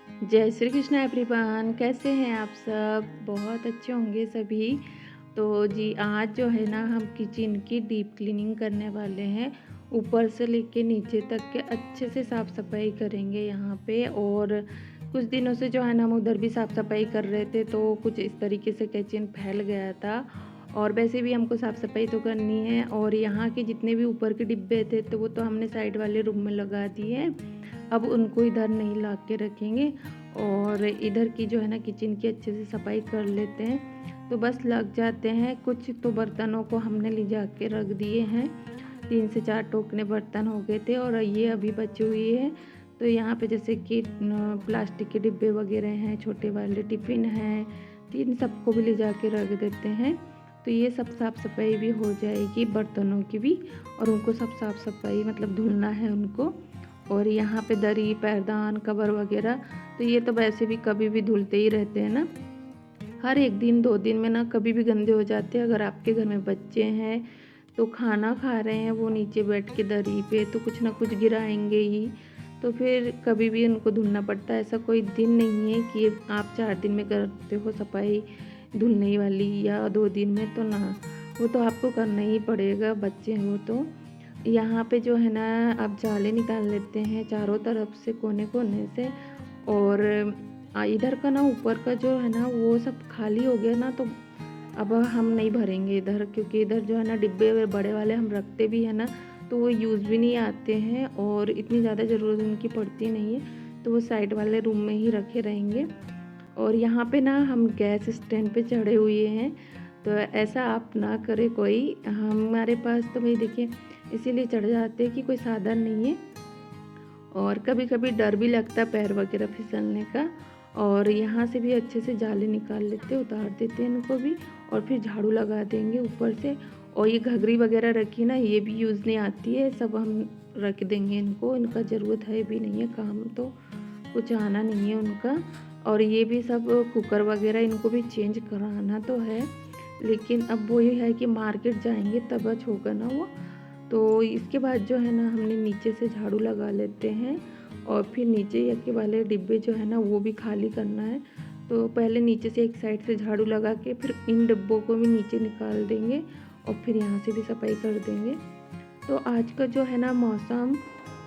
जय श्री कृष्ण एवरीवन, कैसे हैं आप सब? बहुत अच्छे होंगे सभी। तो जी आज जो है ना हम किचन की डीप क्लीनिंग करने वाले हैं। ऊपर से लेके नीचे तक के अच्छे से साफ़ सफाई करेंगे यहाँ पे। और कुछ दिनों से जो है ना हम उधर भी साफ़ सफाई कर रहे थे, तो कुछ इस तरीके से किचन फैल गया था। और वैसे भी हमको साफ़ सफाई तो करनी है। और यहाँ के जितने भी ऊपर के डिब्बे थे तो वो तो हमने साइड वाले रूम में लगा दिए हैं। अब उनको इधर नहीं ला के रखेंगे और इधर की जो है ना किचन की अच्छे से सफाई कर लेते हैं। तो बस लग जाते हैं। कुछ तो बर्तनों को हमने ले जा के रख दिए हैं। 3 से 4 टोकने बर्तन हो गए थे और ये अभी बचे हुए हैं। तो यहाँ पे जैसे कि प्लास्टिक के डिब्बे वगैरह हैं, छोटे वाले टिफ़िन हैं, तो इन सबको भी ले जा के रख देते हैं। तो ये सब साफ़ सफाई भी हो जाएगी बर्तनों की भी। और उनको सब साफ़ सफाई मतलब धुलना है उनको। और यहाँ पे दरी, पैरदान, कवर वगैरह तो ये तो वैसे भी कभी भी धुलते ही रहते हैं ना। हर 1 दिन 2 दिन में ना कभी भी गंदे हो जाते हैं। अगर आपके घर में बच्चे हैं तो खाना खा रहे हैं वो नीचे बैठ के दरी पे, तो कुछ ना कुछ गिराएंगे ही। तो फिर कभी भी उनको धुलना पड़ता है। ऐसा कोई दिन नहीं है कि आप 4 दिन में करते हो सफाई धुलने वाली या 2 दिन में, तो ना, वो तो आपको करना ही पड़ेगा, बच्चे हो तो। यहाँ पे जो है ना आप जाले निकाल लेते हैं चारों तरफ से, कोने कोने से। और इधर का ना ऊपर का जो है ना वो सब खाली हो गया ना, तो अब हम नहीं भरेंगे इधर, क्योंकि इधर जो है ना डिब्बे बड़े वाले हम रखते भी हैं ना, तो वो यूज़ भी नहीं आते हैं और इतनी ज़्यादा ज़रूरत उनकी पड़ती नहीं है। तो वो साइड वाले रूम में ही रखे रहेंगे। और यहाँ पे ना हम गैस स्टैंड पे चढ़े हुए हैं, तो ऐसा आप ना करें कोई। हमारे पास तो भाई देखिए इसीलिए चढ़ जाते हैं कि कोई साधन नहीं है। और कभी कभी डर भी लगता है पैर वगैरह फिसलने का। और यहाँ से भी अच्छे से जाले निकाल लेते, उतार देते हैं इनको भी। और फिर झाड़ू लगा देंगे ऊपर से। और ये घघरी वगैरह रखी ना, ये भी यूज़ नहीं आती है, सब हम रख देंगे इनको। इनका ज़रूरत है भी नहीं है, काम तो कुछ आना नहीं है उनका। और ये भी सब कुकर वगैरह इनको भी चेंज कराना तो है, लेकिन अब वो ये है कि मार्केट जाएंगे तब होगा ना वो। तो इसके बाद जो है ना हमने नीचे से झाड़ू लगा लेते हैं। और फिर नीचे के वाले डिब्बे जो है ना वो भी खाली करना है। तो पहले नीचे से एक साइड से झाड़ू लगा के फिर इन डिब्बों को भी नीचे निकाल देंगे। और फिर यहाँ से भी सफाई कर देंगे। तो आज का जो है ना मौसम,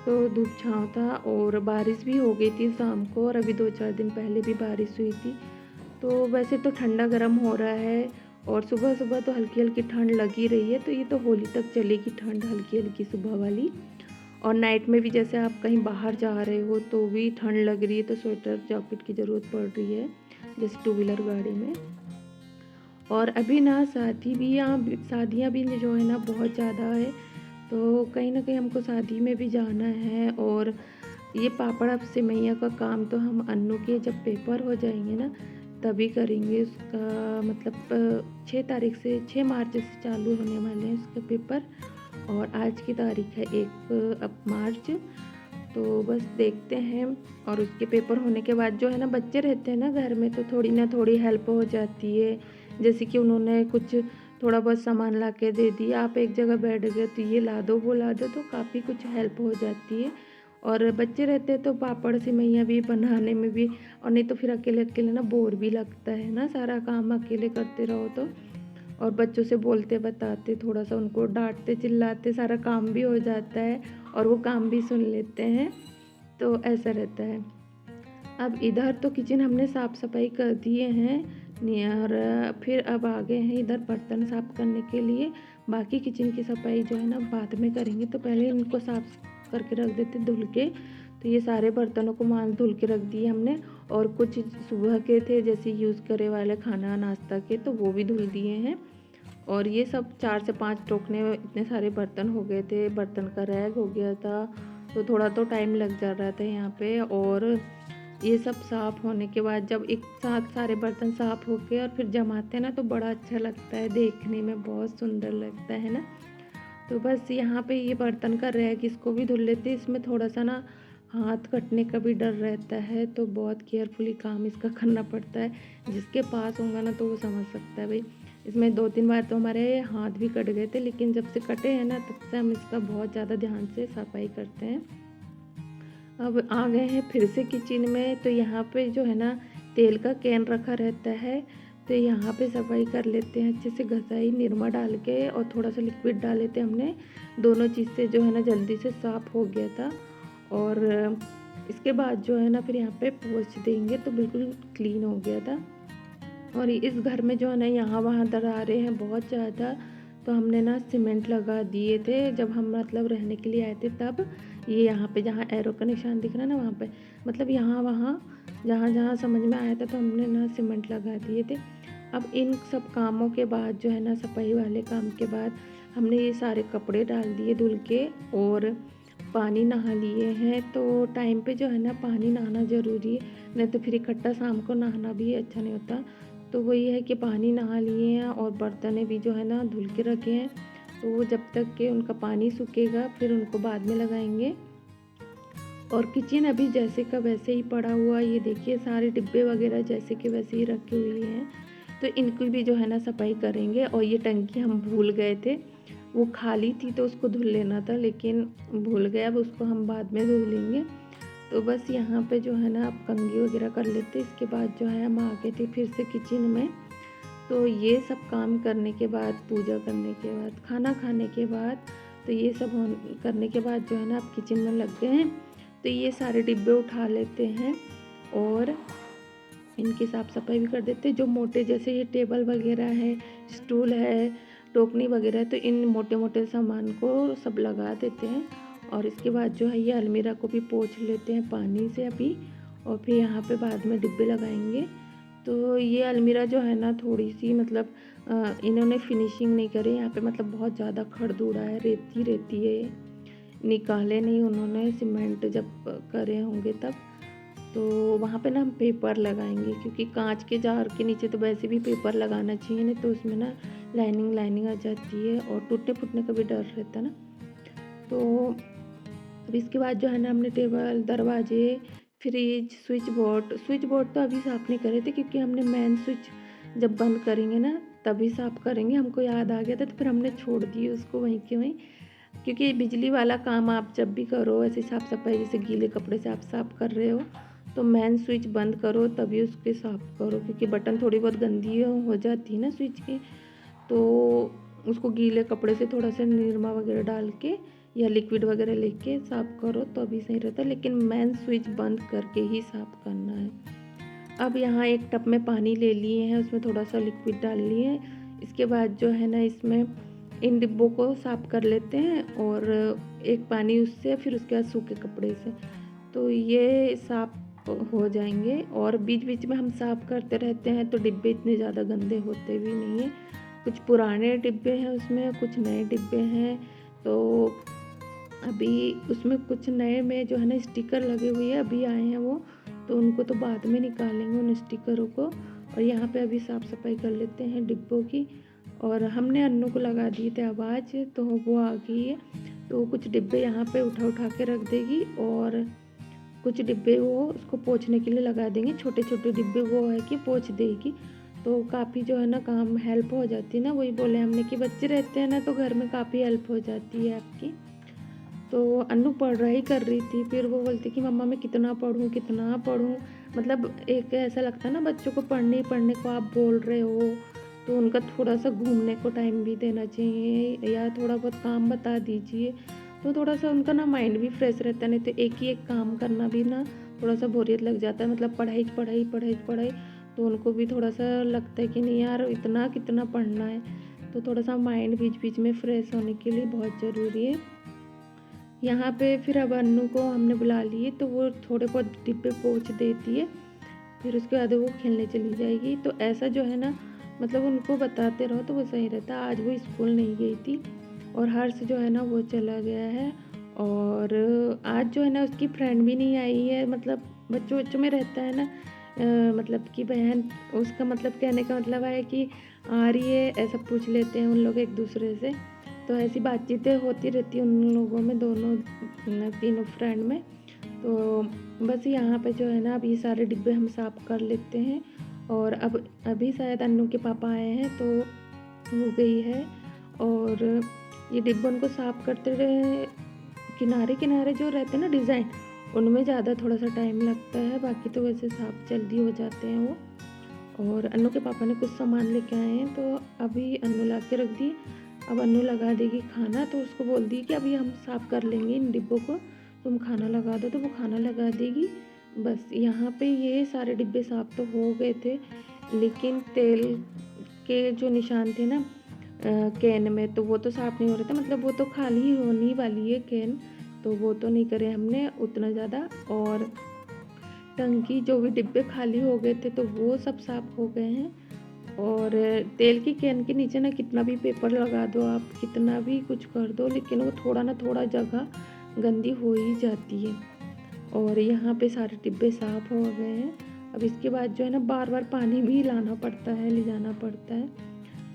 तो धूप छाँव था और बारिश भी हो गई थी शाम को। और अभी 2-4 दिन पहले भी बारिश हुई थी। तो वैसे तो ठंडा गर्म हो रहा है। और सुबह सुबह तो हल्की हल्की ठंड लगी रही है। तो ये तो होली तक चलेगी ठंड, हल्की हल्की सुबह वाली। और नाइट में भी जैसे आप कहीं बाहर जा रहे हो तो भी ठंड लग रही है, तो स्वेटर जैकेट की ज़रूरत पड़ रही है, जैसे 2 व्हीलर गाड़ी में। और अभी ना शादियाँ भी जो है ना बहुत ज़्यादा है। तो कहीं ना कहीं हमको शादी में भी जाना है। और ये पापड़ अब सेवइयाँ का काम तो हम अन्नू के जब पेपर हो जाएंगे ना तभी करेंगे उसका। मतलब 6 तारीख से, 6 मार्च से चालू होने वाले हैं उसके पेपर। और आज की तारीख है 1 अब मार्च। तो बस देखते हैं। और उसके पेपर होने के बाद जो है ना बच्चे रहते हैं ना घर में, तो थोड़ी ना थोड़ी हेल्प हो जाती है। जैसे कि उन्होंने कुछ थोड़ा बहुत सामान ला के दे दिया, आप एक जगह बैठ गए तो ये ला दो वो ला दो, तो काफ़ी कुछ हेल्प हो जाती है। और बच्चे रहते हैं तो पापड़ सेवइयाँ भी बनाने में भी। और नहीं तो फिर अकेले अकेले ना बोर भी लगता है ना, सारा काम अकेले करते रहो तो। और बच्चों से बोलते बताते, थोड़ा सा उनको डांटते चिल्लाते सारा काम भी हो जाता है। और वो काम भी सुन लेते हैं। तो ऐसा रहता है। अब इधर तो किचन हमने साफ़ सफाई कर दिए हैं। और फिर अब आ गए हैं इधर बर्तन साफ़ करने के लिए। बाकी किचन की सफाई जो है ना बाद में करेंगे, तो पहले इनको साफ़ करके रख देते धुल के। तो ये सारे बर्तनों को मांज धुल के रख दिए हमने। और कुछ सुबह के थे जैसे यूज़ करे वाले खाना नाश्ता के, तो वो भी धुल दिए हैं। और ये सब 4 से 5 टोकने में इतने सारे बर्तन हो गए थे, बर्तन का रैग हो गया था। तो थोड़ा तो टाइम लग जा रहा था यहाँ पे। और ये सब साफ़ होने के बाद जब एक साथ सारे बर्तन साफ़ हो के और फिर जमाते हैं ना, तो बड़ा अच्छा लगता है, देखने में बहुत सुंदर लगता है ना। तो बस यहाँ पे ये बर्तन का रैक इसको भी धुल लेते हैं। इसमें थोड़ा सा ना हाथ कटने का भी डर रहता है, तो बहुत केयरफुली काम इसका करना पड़ता है। जिसके पास होगा ना तो वो समझ सकता है भाई। इसमें 2-3 बार तो हमारे हाथ भी कट गए थे, लेकिन जब से कटे हैं ना तब से हम इसका बहुत ज़्यादा ध्यान से सफाई करते हैं। अब आ गए हैं फिर से किचन में। तो यहाँ पे जो है ना तेल का कैन रखा रहता है, तो यहाँ पे सफाई कर लेते हैं अच्छे से, घसाई निरमा डाल के और थोड़ा सा लिक्विड डाल लेते हैं हमने। दोनों चीज़ से जो है ना जल्दी से साफ़ हो गया था। और इसके बाद जो है ना फिर यहाँ पे पोंछ देंगे तो बिल्कुल क्लीन हो गया था। और इस घर में जो है ना यहाँ वहाँ दरारें हैं बहुत ज़्यादा, तो हमने ना सीमेंट लगा दिए थे जब हम मतलब रहने के लिए आए थे तब। ये यहाँ पे जहाँ एरो का निशान दिख रहा है ना वहाँ पे, मतलब यहाँ वहाँ जहाँ जहाँ समझ में आया था तो हमने ना सीमेंट लगा दिए थे। अब इन सब कामों के बाद जो है ना सफाई वाले काम के बाद हमने ये सारे कपड़े डाल दिए धुल के और पानी नहा लिए हैं। तो टाइम पे जो है ना पानी नहाना ज़रूरी है, नहीं तो फिर इकट्ठा शाम को नहाना भी अच्छा नहीं होता। तो वही है कि पानी नहा लिए हैं और बर्तन भी जो है ना धुल के रखे हैं। तो वो जब तक कि उनका पानी सूखेगा फिर उनको बाद में लगाएंगे। और किचन अभी जैसे का वैसे ही पड़ा हुआ, ये देखिए सारे डिब्बे वगैरह जैसे के वैसे ही रखे हुए हैं। तो इनकी भी जो है ना सफाई करेंगे। और ये टंकी हम भूल गए थे, वो खाली थी तो उसको धुल लेना था, लेकिन भूल गए, अब उसको हम बाद में धुल लेंगे। तो बस यहाँ पे जो है ना अब कंघी वगैरह कर लेते। इसके बाद जो है हम आ गए थे फिर से किचन में। तो ये सब काम करने के बाद, पूजा करने के बाद, खाना खाने के बाद, तो ये सब करने के बाद जो है ना अब किचन में लग गए हैं। तो ये सारे डिब्बे उठा लेते हैं और इनकी साफ़ सफाई भी कर देते हैं। जो मोटे जैसे ये टेबल वगैरह है, स्टूल है, टोकनी वगैरह है, तो इन मोटे मोटे सामान को सब लगा देते हैं। और इसके बाद जो है ये अलमीरा को भी पोंछ लेते हैं पानी से अभी, और फिर यहाँ पे बाद में डिब्बे लगाएंगे। तो ये अलमीरा जो है ना थोड़ी सी मतलब इन्होंने फिनिशिंग नहीं करी यहाँ पे, मतलब बहुत ज़्यादा खड़दूड़ा है, रेती रेती है, निकाले नहीं उन्होंने सीमेंट जब करे होंगे तब। तो वहाँ पे ना हम पेपर लगाएंगे, क्योंकि कांच के जार के नीचे तो वैसे भी पेपर लगाना चाहिए, नहीं तो उसमें ना लाइनिंग आ जाती है और टूटने फूटने का भी डर रहता है ना। तो अब इसके बाद जो है ना हमने टेबल, दरवाजे, फ्रिज, स्विच बोर्ड तो अभी साफ़ नहीं करे थे, क्योंकि हमने मेन स्विच जब बंद करेंगे ना तभी साफ़ करेंगे। हमको याद आ गया था तो फिर हमने छोड़ दिए उसको वहीं के वहीं। क्योंकि बिजली वाला काम आप जब भी करो ऐसे साफ़ सफाई, जैसे गीले कपड़े से आप साफ़ कर रहे हो तो मेन स्विच बंद करो तभी उसके साफ़ करो, क्योंकि बटन थोड़ी बहुत गंदी हो जाती है ना स्विच की। तो उसको गीले कपड़े से थोड़ा सा निरमा वगैरह डाल के या लिक्विड वगैरह लेके साफ़ करो तो अभी सही रहता है, लेकिन मेन स्विच बंद करके ही साफ़ करना है। अब यहाँ एक टब में पानी ले लिए हैं, उसमें थोड़ा सा लिक्विड डाल लिए हैं। इसके बाद जो है ना इसमें इन डिब्बों को साफ़ कर लेते हैं और एक पानी उससे, फिर उसके बाद सूखे कपड़े से, तो ये साफ़ हो जाएंगे। और बीच बीच में हम साफ़ करते रहते हैं तो डिब्बे इतने ज़्यादा गंदे होते भी नहीं हैं। कुछ पुराने डिब्बे हैं उसमें, कुछ नए डिब्बे हैं। तो अभी उसमें कुछ नए में जो है ना स्टिकर लगे हुए हैं, अभी आए हैं वो, तो उनको तो बाद में निकालेंगे उन स्टिकरों को। और यहाँ पे अभी साफ़ सफाई कर लेते हैं डिब्बों की। और हमने अन्नू को लगा दिए थे आवाज़, तो वो आ गई है। तो कुछ डिब्बे यहाँ पे उठा के रख देगी और कुछ डिब्बे वो उसको पोंछने के लिए लगा देंगे। छोटे छोटे डिब्बे वो है कि पोंछ देगी, तो काफ़ी जो है ना काम हेल्प हो जाती है ना। वही बोले हमने कि बच्चे रहते हैं ना तो घर में काफ़ी हेल्प हो जाती है आपकी। तो अन्नू पढ़ाई कर रही थी, फिर वो बोलती कि मम्मा मैं कितना पढ़ूँ। मतलब एक ऐसा लगता है ना बच्चों को पढ़ने को आप बोल रहे हो, तो उनका थोड़ा सा घूमने को टाइम भी देना चाहिए या थोड़ा बहुत काम बता दीजिए, तो थोड़ा सा उनका ना माइंड भी फ्रेश रहता है। नहीं तो एक ही एक काम करना भी ना थोड़ा सा बोरियत लग जाता है, मतलब पढ़ाई, तो उनको भी थोड़ा सा लगता है कि नहीं यार इतना कितना पढ़ना है। तो थोड़ा सा माइंड बीच बीच में फ्रेश होने के लिए बहुत ज़रूरी है। यहाँ पे फिर अब अन्नू को हमने बुला लिए, तो वो थोड़े बहुत डिब्बे पोंछ देती है, फिर उसके बाद वो खेलने चली जाएगी। तो ऐसा जो है ना मतलब उनको बताते रहो तो वो सही रहता है। आज वो स्कूल नहीं गई थी और हर्ष जो है ना वो चला गया है। और आज जो है ना उसकी फ्रेंड भी नहीं आई है, मतलब बच्चों में रहता है ना, मतलब कि बहन, उसका मतलब कहने का मतलब है कि आ रही है, ऐसा पूछ लेते हैं उन लोग एक दूसरे से। तो ऐसी बातचीतें होती रहती हैं उन लोगों में, दोनों तीनों फ्रेंड में। तो बस यहाँ पे जो है ना अब ये सारे डिब्बे हम साफ़ कर लेते हैं। और अब अभी शायद अन्नू के पापा आए हैं तो हो गई है। और ये डिब्बों को साफ़ करते रहे, किनारे जो रहते हैं ना डिज़ाइन, उनमें ज़्यादा थोड़ा-सा टाइम लगता है, बाकी तो वैसे साफ़ जल्दी हो जाते हैं वो। और अन्नू के पापा ने कुछ सामान लेके आए हैं, तो अभी अन्नू ला के रख दी। अब अन्नू लगा देगी खाना, तो उसको बोल दी कि अभी हम साफ़ कर लेंगे इन डिब्बों को, तुम खाना लगा दो, तो वो खाना लगा देगी। बस यहाँ पे ये सारे डिब्बे साफ़ तो हो गए थे, लेकिन तेल के जो निशान थे ना कैन में, तो वो तो साफ़ नहीं हो रहे थे, मतलब वो तो खाली ही होने वाली है कैन, तो वो तो नहीं करे हमने उतना ज़्यादा। और टंकी जो भी डिब्बे खाली हो गए थे तो वो सब साफ़ हो गए हैं। और तेल की कैन के नीचे ना कितना भी पेपर लगा दो आप, कितना भी कुछ कर दो, लेकिन वो थोड़ा ना थोड़ा जगह गंदी हो ही जाती है। और यहाँ पे सारे डिब्बे साफ़ हो गए हैं। अब इसके बाद जो है ना बार-बार पानी भी लाना पड़ता है, ले जाना पड़ता है।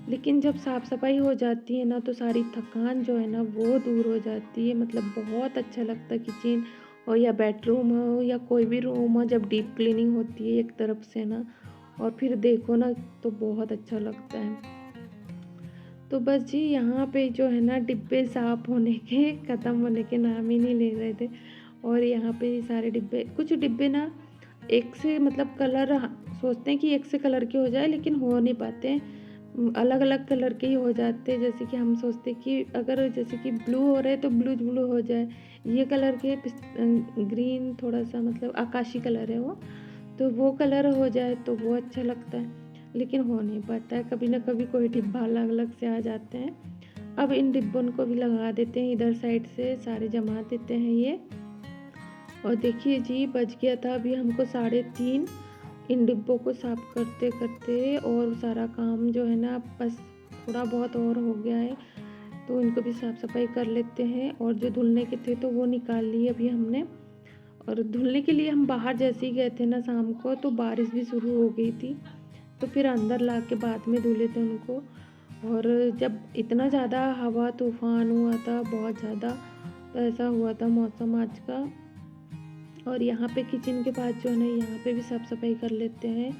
लेकिन जब साफ़-सफ़ाई हो जाती है ना, तो सारी थकान जो है ना वो दूर हो जाती है। मतलब बहुत अच्छा लगता है किचन हो या बेडरूम हो या कोई भी रूम हो, जब डीप क्लीनिंग होती है एक तरफ से ना, और फिर देखो ना तो बहुत अच्छा लगता है। तो बस जी यहाँ पे जो है ना डिब्बे साफ़ होने के ख़त्म होने के नाम ही नहीं ले रहे थे। और यहाँ पे ये सारे डिब्बे, कुछ डिब्बे ना एक से मतलब कलर सोचते हैं कि एक से कलर के हो जाए, लेकिन हो नहीं पाते हैं। अलग-अलग कलर के ही हो जाते हैं। जैसे कि हम सोचते हैं कि अगर जैसे कि ब्लू हो रहे हैं तो ब्लू हो जाए। ये कलर के ग्रीन थोड़ा-सा मतलब आकाशी कलर है वो, तो वो कलर हो जाए तो वो अच्छा लगता है। लेकिन हो नहीं पाता है, कभी ना कभी कोई डिब्बा अलग-अलग से आ जाते हैं। अब इन डिब्बों को भी लगा देते हैं, इधर साइड से सारे जमा देते हैं ये। और देखिए जी बज गया था अभी हमको 3:30 इन डिब्बों को साफ़ करते-करते, और सारा काम जो है ना बस थोड़ा बहुत और हो गया है, तो इनको भी साफ़-सफ़ाई कर लेते हैं। और जो धुलने के थे तो वो निकाल लिए अभी हमने। और धुलने के लिए हम बाहर जैसे ही गए थे ना शाम को, तो बारिश भी शुरू हो गई थी, तो फिर अंदर ला के बाद में धुले थे उनको। और जब इतना ज़्यादा हवा तूफ़ान हुआ था, बहुत ज़्यादा, तो ऐसा हुआ था मौसम आज का। और यहाँ पे किचन के पास जो है ना यहाँ पे भी साफ़ सफाई कर लेते हैं।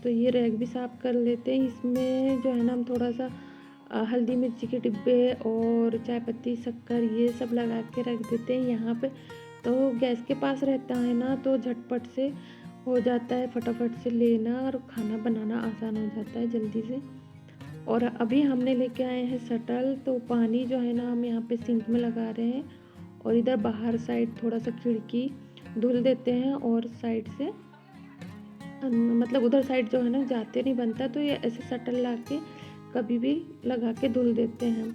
तो ये रैक भी साफ़ कर लेते हैं। इसमें जो है ना हम थोड़ा सा हल्दी मिर्ची के डिब्बे और चाय पत्ती शक्कर ये सब लगा के रख देते हैं यहाँ पे। तो गैस के पास रहता है ना, तो झटपट से हो जाता है, फटाफट से लेना और खाना बनाना आसान हो जाता है जल्दी से। और अभी हमने लेके आए हैं शटल, तो पानी जो है ना हम यहाँ पे सिंक में लगा रहे हैं, और इधर बाहर साइड थोड़ा सा खिड़की धुल देते हैं, और साइड से मतलब उधर साइड जो है ना जाते नहीं बनता, तो ये ऐसे शटल ला के कभी भी लगा के धुल देते हैं।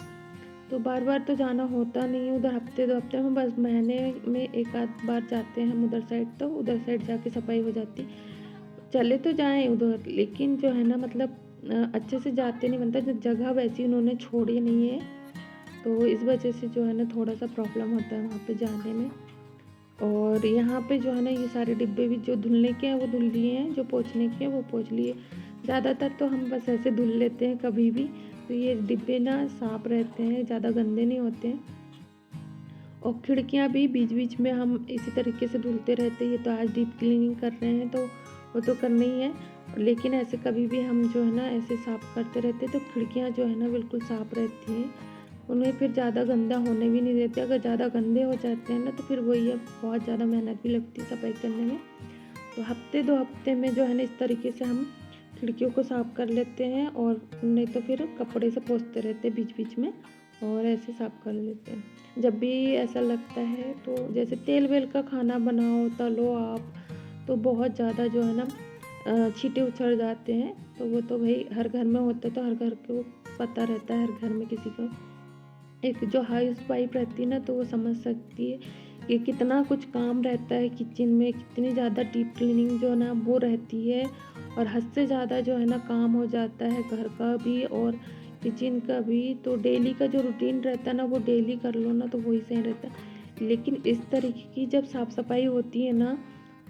तो बार-बार तो जाना होता नहीं है उधर, हफ्ते 2 हफ्ते में बस महीने में 1 आध बार जाते हैं हम उधर साइड, तो उधर साइड जाके सफाई हो जाती। चले तो जाएँ उधर, लेकिन जो है ना मतलब अच्छे से जाते नहीं बनता, जो जगह वैसी उन्होंने छोड़ी नहीं है, तो इस वजह से जो है ना थोड़ा-सा प्रॉब्लम होता है वहाँ पे जाने में। और यहाँ पे जो है ना ये सारे डिब्बे भी जो धुलने के हैं वो धुल लिए हैं, जो पोंछने के हैं वो पोंछ लिए। ज़्यादातर तो हम बस ऐसे धुल लेते हैं कभी भी, तो ये डिब्बे ना साफ़ रहते हैं, ज़्यादा गंदे नहीं होते हैं। और खिड़कियाँ भी बीच-बीच में हम इसी तरीके से धुलते रहते हैं। ये तो आज डीप क्लीनिंग कर रहे हैं, तो वो तो करना ही है, लेकिन ऐसे कभी भी हम जो है ना ऐसे साफ़ करते रहते हैं, तो खिड़कियाँ जो है ना बिल्कुल साफ़ रहती हैं। उन्हें फिर ज़्यादा गंदा होने भी नहीं देते। अगर ज़्यादा गंदे हो जाते हैं ना, तो फिर वही है, बहुत ज़्यादा मेहनत भी लगती है सफाई करने में। तो हफ्ते 2 हफ्ते में जो है ना इस तरीके से हम खिड़कियों को साफ़ कर लेते हैं, और नहीं तो फिर कपड़े से पोंछते रहते हैं बीच-बीच में, और ऐसे साफ़ कर लेते हैं। जब भी ऐसा लगता है, तो जैसे तेल-वेल का खाना बनाओ, तलो आप, तो बहुत ज़्यादा जो है ना छींटे उछड़ जाते हैं, तो वो तो भई हर घर में होता है, तो हर घर को पता रहता है, हर घर में किसी को। एक जो हाउसवाइफ़ रहती है ना, तो वो समझ सकती है कि कितना कुछ काम रहता है किचन में, कितनी ज़्यादा डीप क्लीनिंग जो है ना वो रहती है, और हद से ज़्यादा जो है ना काम हो जाता है घर का भी और किचन का भी। तो डेली का जो रूटीन रहता है ना, वो डेली कर लो ना, तो वही सही रहता है। लेकिन इस तरीके की जब साफ़-सफ़ाई होती है ना,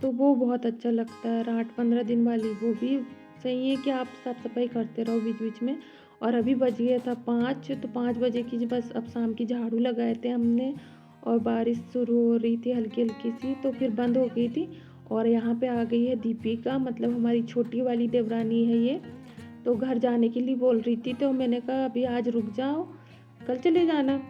तो वो बहुत अच्छा लगता है। और 8-15 दिन वाली वो भी सही है कि आप साफ़-सफ़ाई करते रहो बीच-बीच में। और अभी बज गया था 5, तो 5 बजे की बस अब शाम की झाड़ू लगाए थे हमने, और बारिश शुरू हो रही थी हल्की-हल्की सी, तो फिर बंद हो गई थी। और यहाँ पे आ गई है दीपिका, मतलब हमारी छोटी वाली देवरानी है ये, तो घर जाने के लिए बोल रही थी, तो मैंने कहा अभी आज रुक जाओ, कल चले जाना,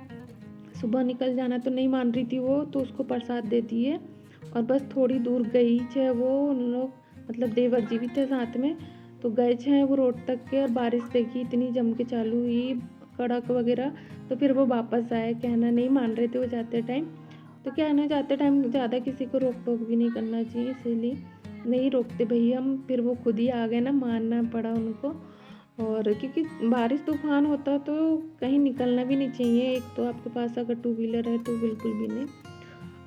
सुबह निकल जाना, तो नहीं मान रही थी वो, तो उसको प्रसाद दे दिए। और बस थोड़ी दूर गई छे वो उन लोग, मतलब देवर जी भी थे साथ में, तो गए छे वो रोड तक के, और बारिश देखी इतनी जम के चालू हुई, कड़क वगैरह। तो फिर वो वापस आए, कहना नहीं मान रहे थे वो जाते टाइम। तो क्या है ना, जाते टाइम ज़्यादा किसी को रोक टोक भी नहीं करना चाहिए, इसीलिए नहीं रोकते भैया हम। फिर वो खुद ही आ गए ना, मानना पड़ा उनको। और क्योंकि बारिश तूफान होता तो कहीं निकलना भी नहीं चाहिए, एक तो आपके पास अगर टू व्हीलर है तो बिल्कुल भी नहीं।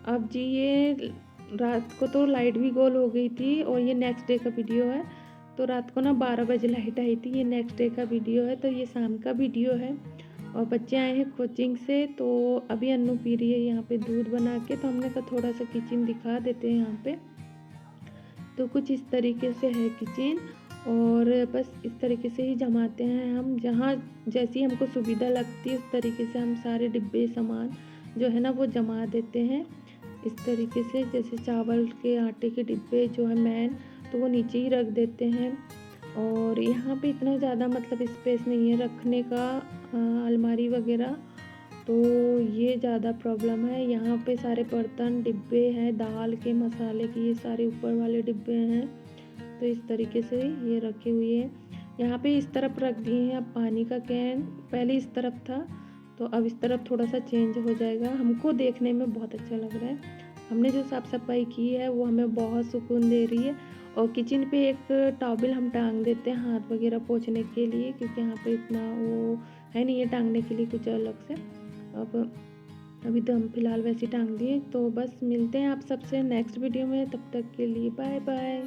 अब जी ये रात को तो लाइट भी गोल हो गई थी, और ये नेक्स्ट डे का वीडियो है। तो रात को ना 12 बजे लाइट आई थी, ये नेक्स्ट डे का वीडियो है, तो ये शाम का वीडियो है। और बच्चे आए हैं कोचिंग से, तो अभी अन्नू पी रही है यहाँ पे दूध बना के, तो हमने कहा थोड़ा सा किचन दिखा देते हैं यहाँ पे। तो कुछ इस तरीके से है किचन, और बस इस तरीके से ही जमाते हैं हम, जहाँ जैसी हमको सुविधा लगती है उस तरीके से हम सारे डिब्बे सामान जो है ना वो जमा देते हैं इस तरीके से। जैसे चावल के आटे के डिब्बे जो है मेन, तो वो नीचे ही रख देते हैं। और यहाँ पे इतना ज़्यादा मतलब स्पेस नहीं है रखने का, अलमारी वगैरह, तो ये ज़्यादा प्रॉब्लम है। यहाँ पे सारे बर्तन डिब्बे हैं, दाल के मसाले के, ये सारे ऊपर वाले डिब्बे हैं। तो इस तरीके से ये रखे हुए हैं। यहाँ पे इस तरफ रख दिए हैं अब पानी का कैन, पहले इस तरफ था, तो अब इस तरफ थोड़ा सा चेंज हो जाएगा। हमको देखने में बहुत अच्छा लग रहा है। हमने जो साफ़ सफाई की है वो हमें बहुत सुकून दे रही है। और किचन पे एक टॉवल हम टांग देते हैं हाथ वगैरह पोंछने के लिए, क्योंकि यहाँ पे इतना वो है नहीं है टांगने के लिए कुछ अलग से। अब अभी तो हम फिलहाल वैसे टांग दिए। तो बस मिलते हैं आप सबसे नेक्स्ट वीडियो में, तब तक के लिए बाय बाय।